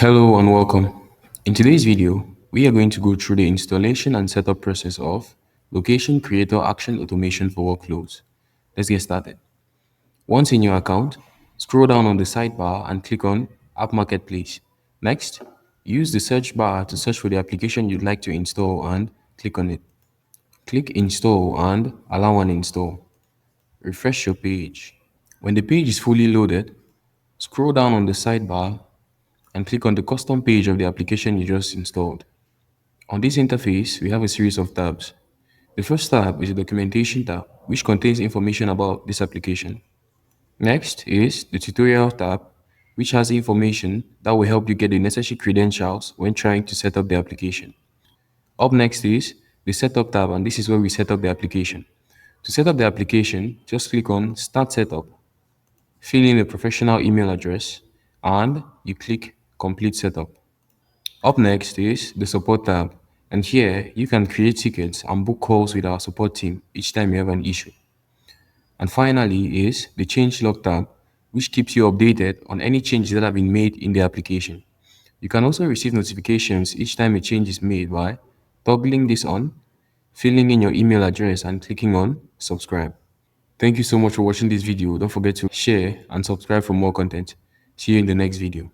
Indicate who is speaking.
Speaker 1: Hello and welcome. In today's video, we are going to go through the installation and setup process of Location Creator Action Automation for Workflows. Let's get started. Once in your account, scroll down on the sidebar and click on App Marketplace. Next, use the search bar to search for the application you'd like to install and click on it. Click Install and allow an install. Refresh your page. When the page is fully loaded, scroll down on the sidebar and click on the custom page of the application you just installed. On this interface, we have a series of tabs. The first tab is the documentation tab, which contains information about this application. Next is the tutorial tab, which has information that will help you get the necessary credentials when trying to set up the application. Up next is the setup tab, and this is where we set up the application. To set up the application, just click on Start Setup, fill in a professional email address, and you click Complete Setup. Up next is the support tab, and here you can create tickets and book calls with our support team each time you have an issue. And finally is the changelog tab, which keeps you updated on any changes that have been made in the application. You can also receive notifications each time a change is made by toggling this on, filling in your email address, and clicking on subscribe. Thank you so much for watching this video. Don't forget to share and subscribe for more content. See you in the next video.